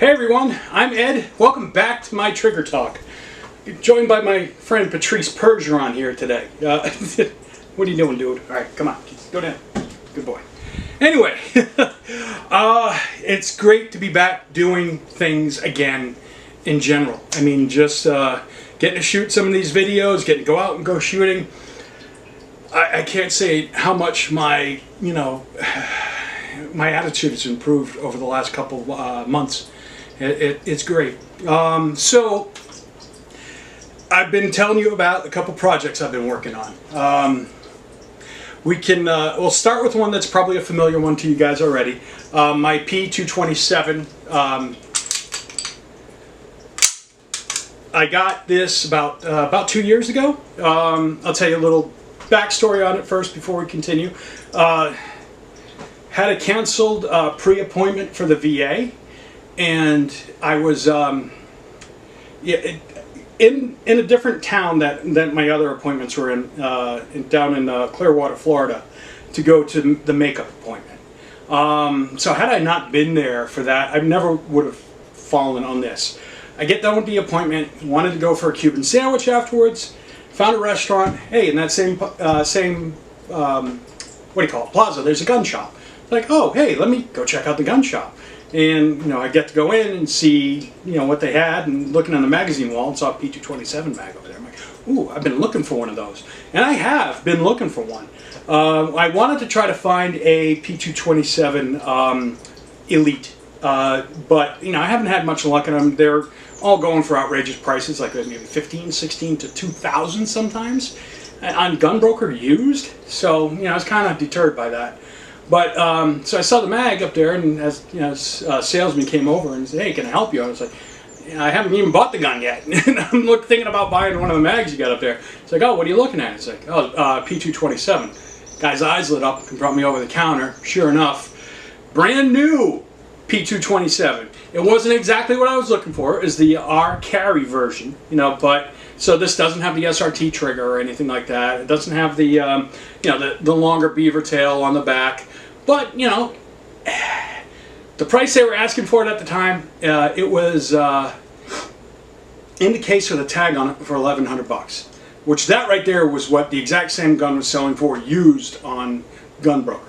Hey everyone, I'm Ed. Welcome back to my Trigger Talk. Joined by my friend Patrice Pergeron here today. What are you doing, dude? All right, come on, go down. Good boy. Anyway, it's great to be back doing things again in general. I mean, just getting to shoot some of these videos, getting to go out and go shooting. I can't say how much my, my attitude has improved over the last couple months. It's great. So I've been telling you about a couple projects I've been working on. We'll start with one that's probably a familiar one to you guys already. My P227. I got this about 2 years ago. I'll tell you a little backstory on it first before we continue. Had a canceled pre-appointment for the VA, and I was in a different town that my other appointments were in down in Clearwater, Florida, to go to the makeup appointment. So had I not been there for that, I never would have fallen on this. I get done with the appointment, wanted to go for a Cuban sandwich afterwards, found a restaurant. Hey, in that same what do you call it, plaza, there's a gun shop. Like, oh, hey, let me go check out the gun shop. And, I get to go in and see, what they had, and looking on the magazine wall and saw a P227 mag over there. I'm like, ooh, I've been looking for one of those. And I have been looking for one. I wanted to try to find a P227 Elite, but, I haven't had much luck on them. They're all going for outrageous prices, like maybe 15, 16 to 2,000 sometimes, on Gunbroker used. So, I was kind of deterred by that. But, so I saw the mag up there, and as a salesman came over and said, hey, can I help you? I was like, I haven't even bought the gun yet. And I'm thinking about buying one of the mags you got up there. It's like, oh, what are you looking at? It's like, oh, P227. Guy's eyes lit up and brought me over the counter. Sure enough, brand new P227. It wasn't exactly what I was looking for. It's the R-carry version, but... So this doesn't have the SRT trigger or anything like that. It doesn't have the, the longer beaver tail on the back. But, the price they were asking for it at the time, it was in the case with a tag on it for $1,100, which that right there was what the exact same gun was selling for used on Gunbroker.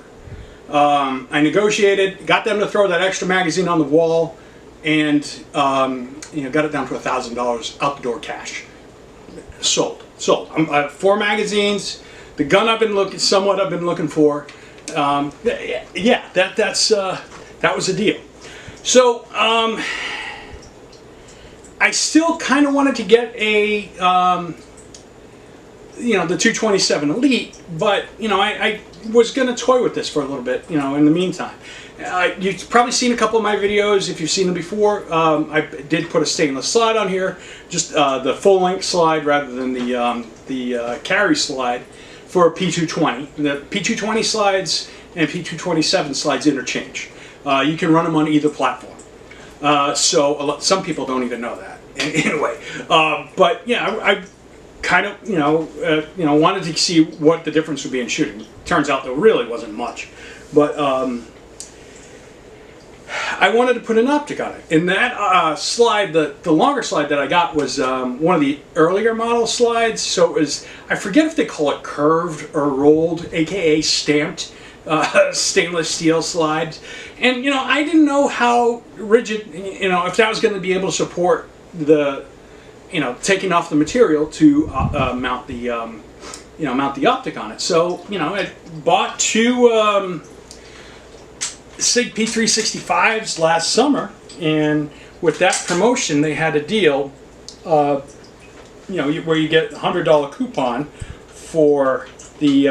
I negotiated, got them to throw that extra magazine on the wall, and got it down to $1,000 out the door cash. Sold. I have 4 magazines. The gun I've been looking for. Yeah, that was a deal. So I still kind of wanted to get a the 227 Elite, but I was going to toy with this for a little bit, in the meantime. You've probably seen a couple of my videos. If you've seen them before, I did put a stainless slide on here, just the full-length slide rather than the carry slide for a P220. The P220 slides and P227 slides interchange. You can run them on either platform. So some people don't even know that. Anyway, but yeah, I kind of wanted to see what the difference would be in shooting. Turns out there really wasn't much, but. I wanted to put an optic on it. And that slide, the longer slide that I got was one of the earlier model slides. So it was, I forget if they call it curved or rolled, aka stamped stainless steel slides. And I didn't know how rigid, if that was going to be able to support the, taking off the material to mount the optic on it. So I bought 2. SIG P365s last summer, and with that promotion they had a deal where you get a $100 coupon for the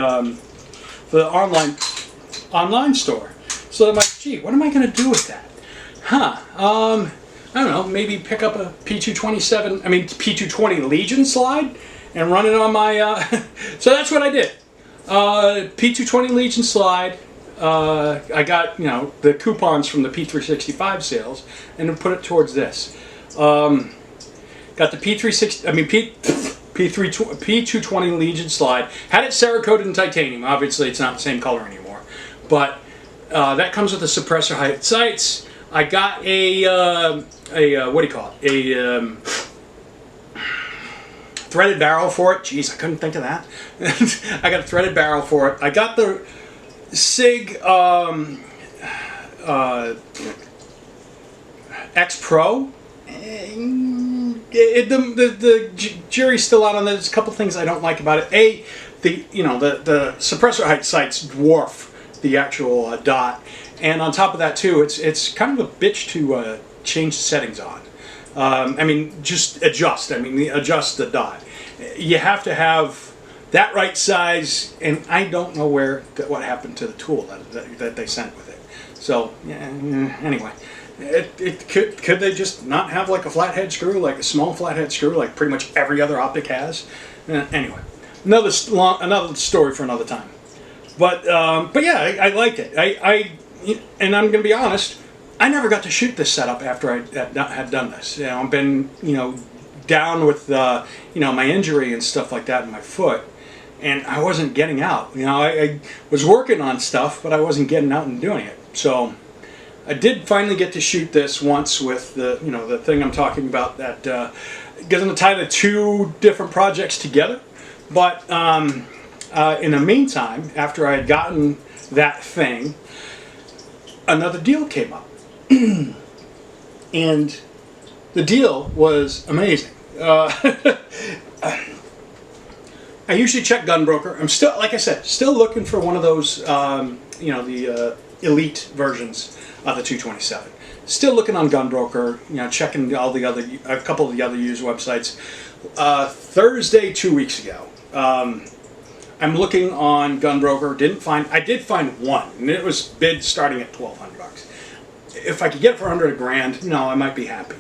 online store. So I'm like, gee, what am I going to do with that? I don't know, maybe pick up a P220 Legion slide and run it on my so that's what I did. P220 Legion slide. I got the coupons from the P365 sales and then put it towards this. Got the P220 Legion slide. Had it Cerakoted in titanium. Obviously, it's not the same color anymore. But that comes with the suppressor height sights. I got a what do you call it? A threaded barrel for it. Jeez, I couldn't think of that. I got a threaded barrel for it. I got the Sig X Pro. The jury's still out on that. There's a couple things I don't like about it. The suppressor height sights dwarf the actual dot, and on top of that too, it's kind of a bitch to change the settings on. I mean, just adjust. I mean, adjust the dot. You have to have that right size, and I don't know what happened to the tool that they sent with it. So anyway. Could they just not have like a flathead screw, like a small flathead screw, like pretty much every other optic has? Anyway, another story for another time. But yeah, I liked it. And I'm going to be honest, I never got to shoot this setup after I had done this. You know, I've been down with my injury and stuff like that in my foot, and I wasn't getting out. You know, I was working on stuff, but I wasn't getting out and doing it. So I did finally get to shoot this once with the thing I'm talking about that going to tie the two different projects together. But in the meantime, after I had gotten that thing, another deal came up, and the deal was amazing. I usually check Gunbroker. I'm still, like I said, still looking for one of those, the elite versions of the 227. Still looking on Gunbroker, checking a couple of the other used websites. Thursday, 2 weeks ago, I'm looking on Gunbroker. I did find one, and it was bid starting at $1,200. If I could get it for under $1,000, I might be happy.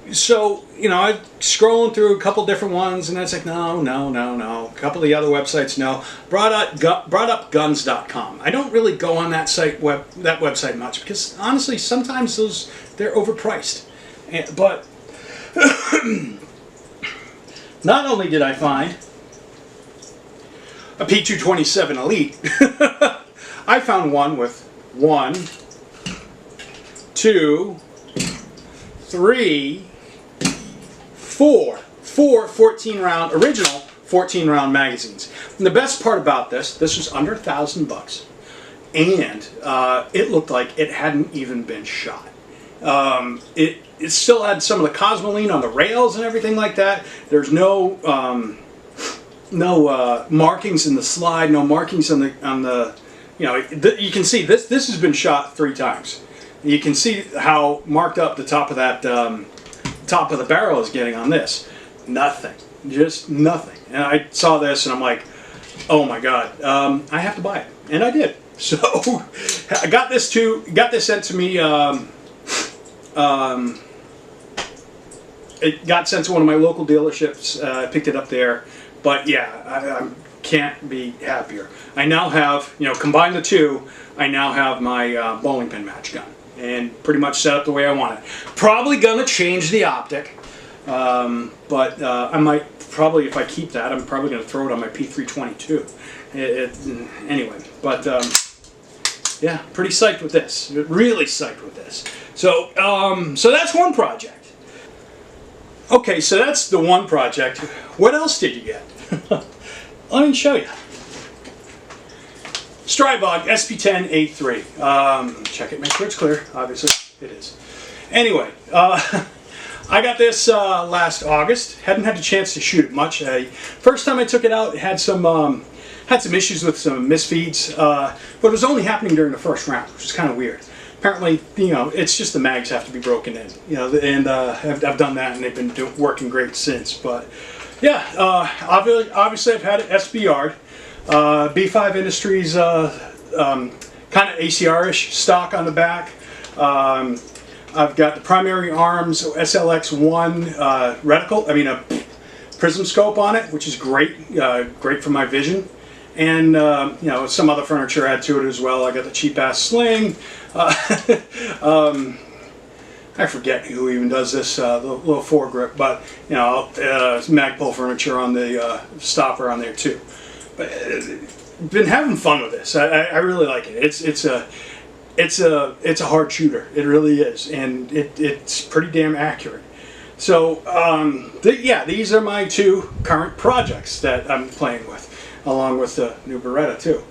So, I scrolling through a couple different ones, and it's like, no. A couple of the other websites, no. Brought up guns.com. I don't really go on that website much because honestly, sometimes they're overpriced. But not only did I find a P227 Elite, I found one with 1, 2, 3, 4 14-round, original 14-round magazines. And the best part about this was under $1,000, and it looked like it hadn't even been shot. It still had some of the Cosmoline on the rails and everything like that. There's no markings in the slide, no markings on the you can see this has been shot 3 times. You can see how marked up the top of that top of the barrel is getting on this. Nothing, just nothing. And I saw this and I'm like, oh my god, I have to buy it, and I did. So I got this sent to me. It got sent to one of my local dealerships. I picked it up there, but yeah, I can't be happier. I now have, combine the two, I now have my bowling pin match gun, and pretty much set up the way I want it. Probably gonna change the optic, but I might probably, if I keep that, I'm probably gonna throw it on my P322. Anyway, but yeah, pretty psyched with this. Really psyched with this. So so that's one project. Okay, so that's the one project. What else did you get? Let me show you. Stribog SP10A3. Check it, make sure it's clear. Obviously, it is. Anyway, I got this last August. Hadn't had a chance to shoot it much. First time I took it out, it had some issues with some misfeeds, but it was only happening during the first round, which is kind of weird. Apparently, it's just the mags have to be broken in, and I've done that, and they've been working great since. But yeah, obviously I've had it SBR'd. B5 Industries kind of ACR-ish stock on the back. I've got the primary arms SLX1 reticle, a prism scope on it, which is great, great for my vision. And some other furniture add to it as well. I got the cheap ass sling. I forget who even does this little foregrip, but Magpul furniture on the stopper on there too. But been having fun with this. I really like it. it's a hard shooter. It really is, and it's pretty damn accurate. So yeah, these are my two current projects that I'm playing with, along with the new Beretta too.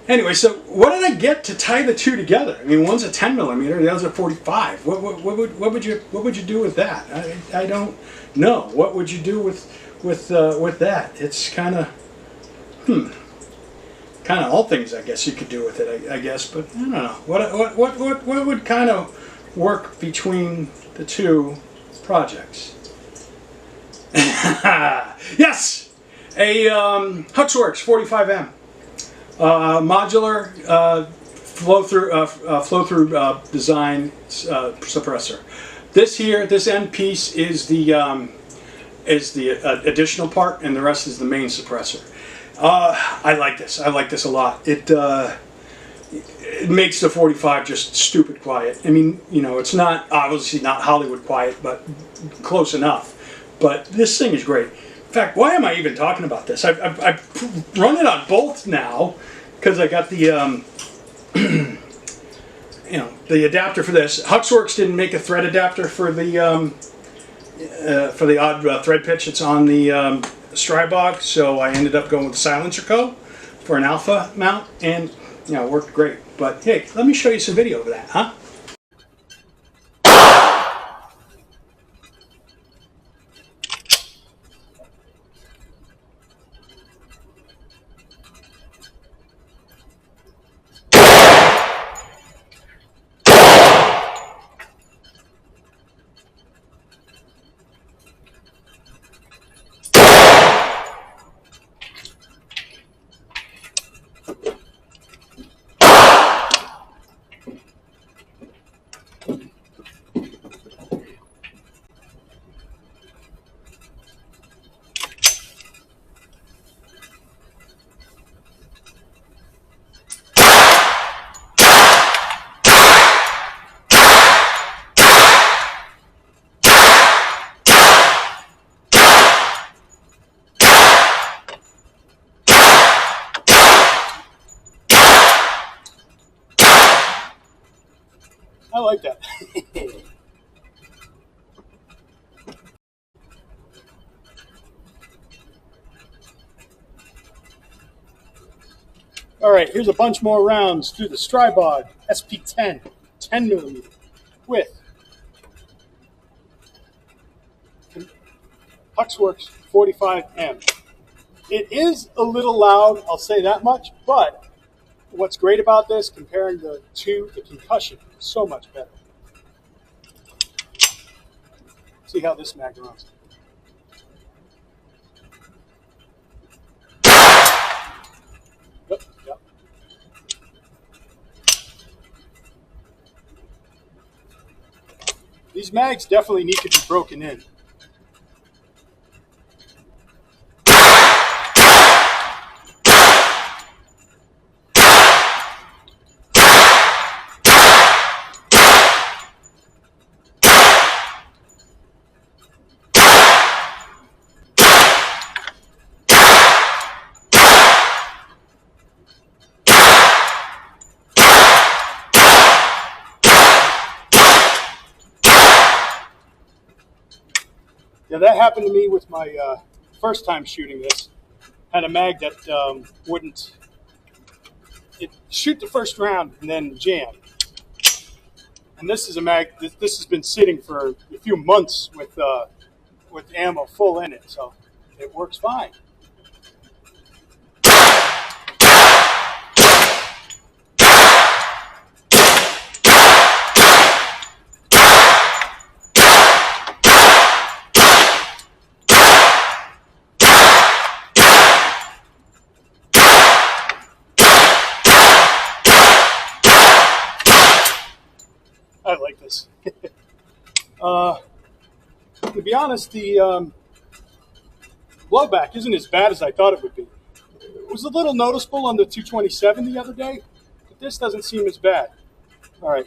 Anyway, so what did I get to tie the two together? I mean, one's a 10 millimeter, the other's a 45. What would you do with that? I don't know. What would you do with that? It's kind of all things I guess you could do with it. I guess, but I don't know. What would kind of work between the two projects? Yes, a Huxworks 45M. Modular flow through design suppressor. This end piece is the additional part, and the rest is the main suppressor. I like this. I like this a lot. It makes the 45 just stupid quiet. I mean, you know, it's not obviously not Hollywood quiet, but close enough. But this thing is great. In fact, why am I even talking about this? I've run it on both now because I got the the adapter for this. Huxworks didn't make a thread adapter for the odd thread pitch. It's on the Stribog, so I ended up going with Silencer Co. for an alpha mount, and it worked great. But hey, let me show you some video of that, huh? I like that. All right, here's a bunch more rounds through the Stribog SP10 10 millimeter with Huxworks 45M. It is a little loud, I'll say that much, but what's great about this, comparing the concussion, is so much better. See how this mag runs. Yep. These mags definitely need to be broken in. Yeah, that happened to me with my first time shooting this. Had a mag that wouldn't shoot the first round and then jam. And this is a mag. This has been sitting for a few months with ammo full in it, so it works fine. I like this. To be honest, the blowback isn't as bad as I thought it would be. It was a little noticeable on the 227 the other day, but this doesn't seem as bad. All right.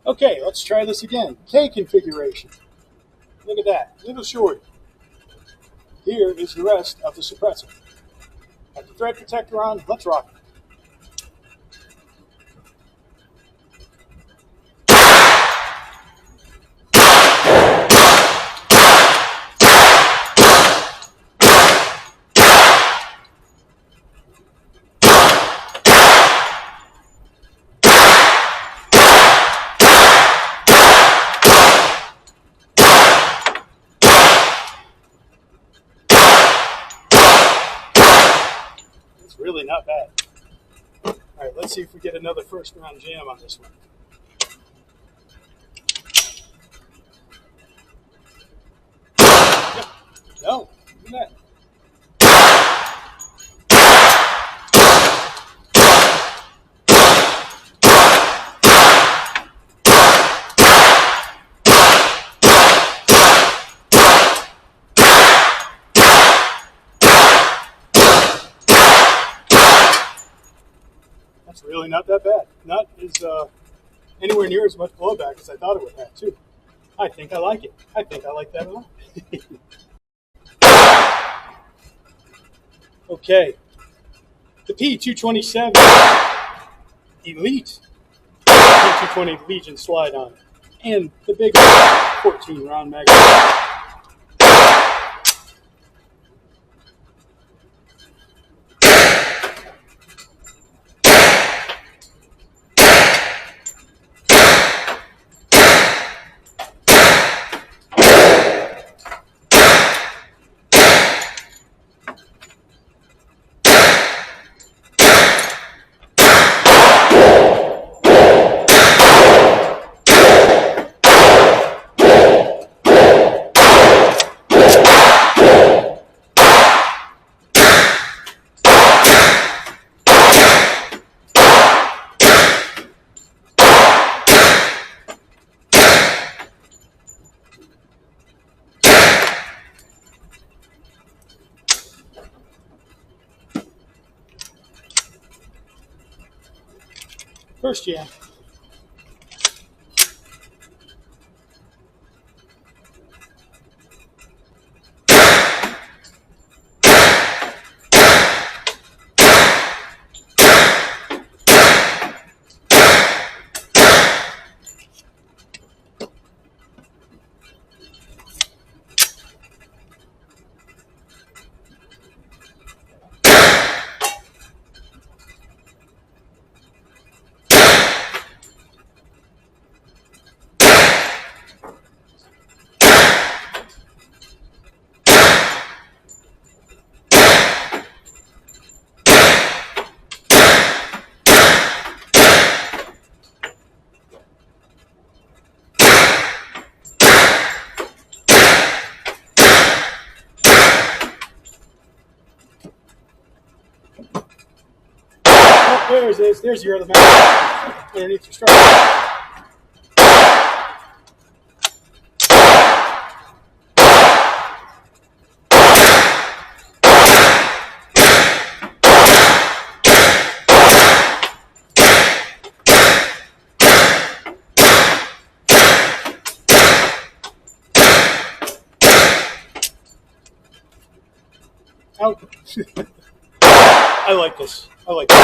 Okay, let's try this again. K configuration. Look at that, little short. here is the rest of the suppressor. Got the thread protector on, let's rock it. Really not bad. All right, let's see if we get another first round jam on this one. Yep. No, look at that. That's really not that bad. Not as anywhere near as much blowback as I thought it would have, too. I think I like it. I think I like that a lot. Okay. The P227 Elite P220 Legion slide on it. And the big 14 round magazine. First jam. There's your other man underneath your strap. Out. I like this. I like this.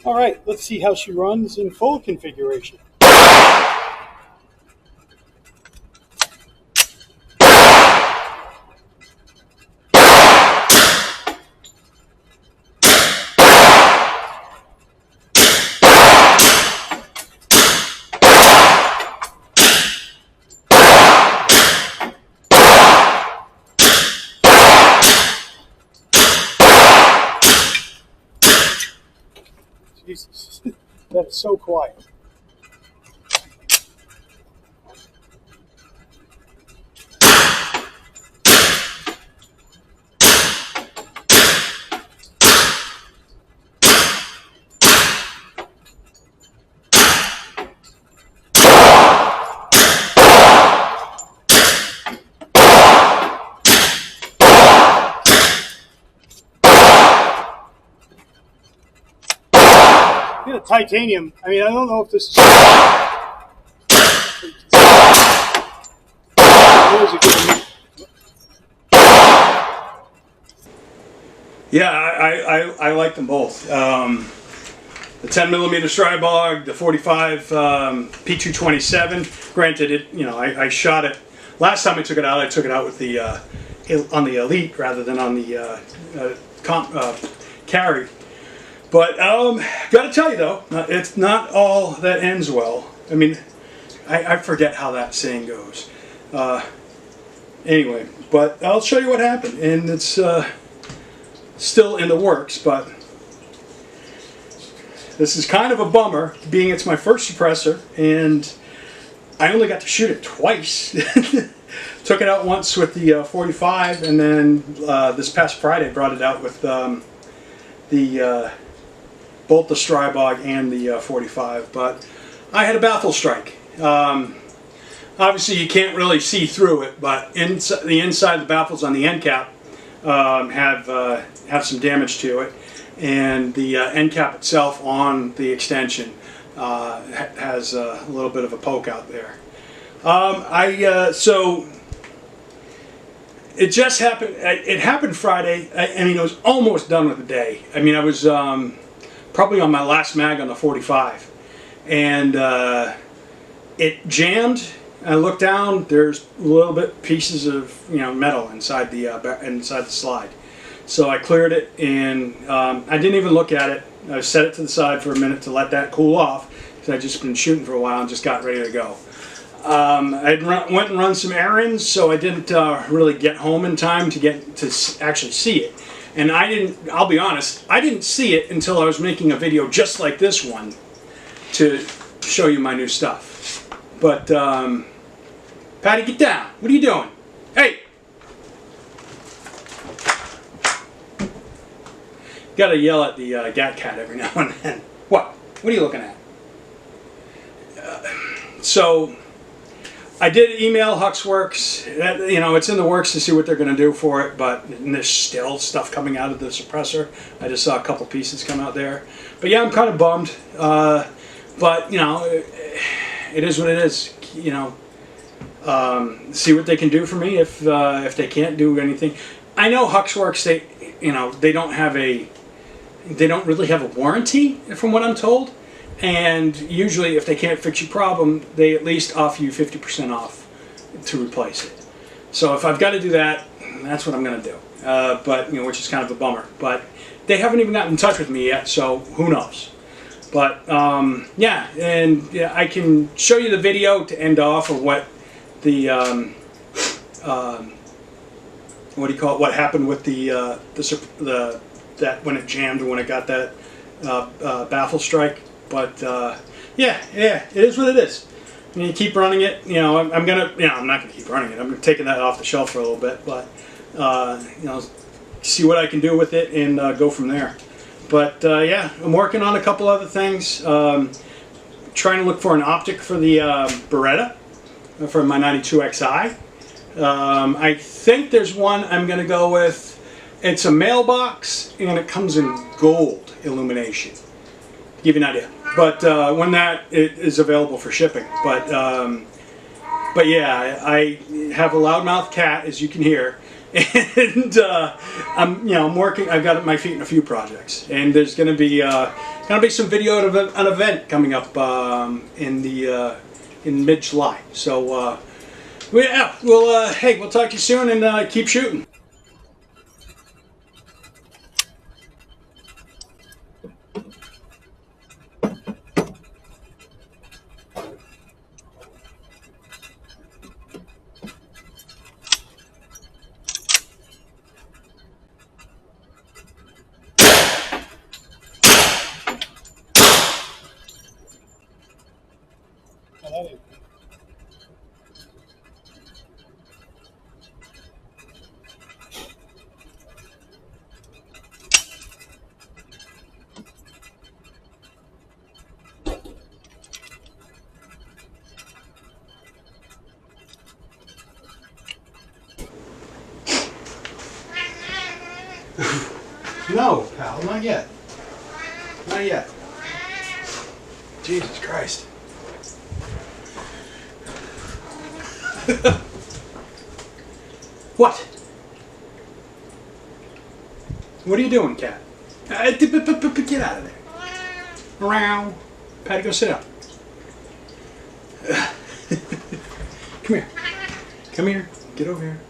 All right, let's see how she runs in full configuration. Jesus, that is so quiet. get a titanium. I mean, I don't know if this is. Yeah, I like them both. The 10 millimeter Stribog, the 45 P227. Granted, I shot it. Last time I took it out with the on the Elite rather than on the carry. But got to tell you though, it's not all that ends well. I mean, I forget how that saying goes. Anyway, but I'll show you what happened, and it's still in the works, but this is kind of a bummer, being it's my first suppressor, and I only got to shoot it twice. Took it out once with the 45, and then this past Friday brought it out with both the Stribog and the 45, but I had a baffle strike. Obviously you can't really see through it, but the inside of the baffles on the end cap have some damage to it, and the end cap itself on the extension has a little bit of a poke out there. So it just happened. It happened Friday. I mean, it was almost done with the day. I mean, I was probably on my last mag on the 45, and it jammed. I looked down. There's a little bit pieces of metal inside the slide. So I cleared it, and I didn't even look at it. I set it to the side for a minute to let that cool off, because I'd just been shooting for a while and just got ready to go. I went and run some errands, so I didn't really get home in time to actually see it. And I'll be honest, I didn't see it until I was making a video just like this one to show you my new stuff. But Patty, get down. What are you doing? Hey! Gotta yell at the Gat Cat every now and then. What? What are you looking at? So, I did email Huxworks. It's in the works to see what they're going to do for it, but there's still stuff coming out of the suppressor. I just saw a couple pieces come out there. But yeah, I'm kind of bummed. But, it is what it is. See what they can do for me if they can't do anything. I know Huxworks, they don't really have a warranty, from what I'm told. And usually if they can't fix your problem, they at least offer you 50% off to replace it. So if I've got to do that, that's what I'm going to do. But which is kind of a bummer. But they haven't even gotten in touch with me yet, so who knows. But yeah, and yeah, I can show you the video to end off of what the what do you call it? What happened with that when it jammed and when it got that baffle strike. But yeah, it is what it is. I mean, you keep running it. I'm not gonna keep running it. I'm taking that off the shelf for a little bit, but see what I can do with it and go from there. But yeah, I'm working on a couple other things. Trying to look for an optic for the Beretta for my 92XI. I think there's one I'm going to go with. It's a mailbox, and it comes in gold illumination. Give you an idea. But when that it is available for shipping. But yeah, I have a loudmouth cat, as you can hear, and I'm working. I've got my feet in a few projects, and there's going to be some video of an event coming up in mid-July. So yeah, hey, we'll talk to you soon, and keep shooting. No, pal, not yet. Not yet. Jesus Christ. What? What are you doing, cat? Get out of there. Around. Patty, go sit down. Come here. Come here. Get over here.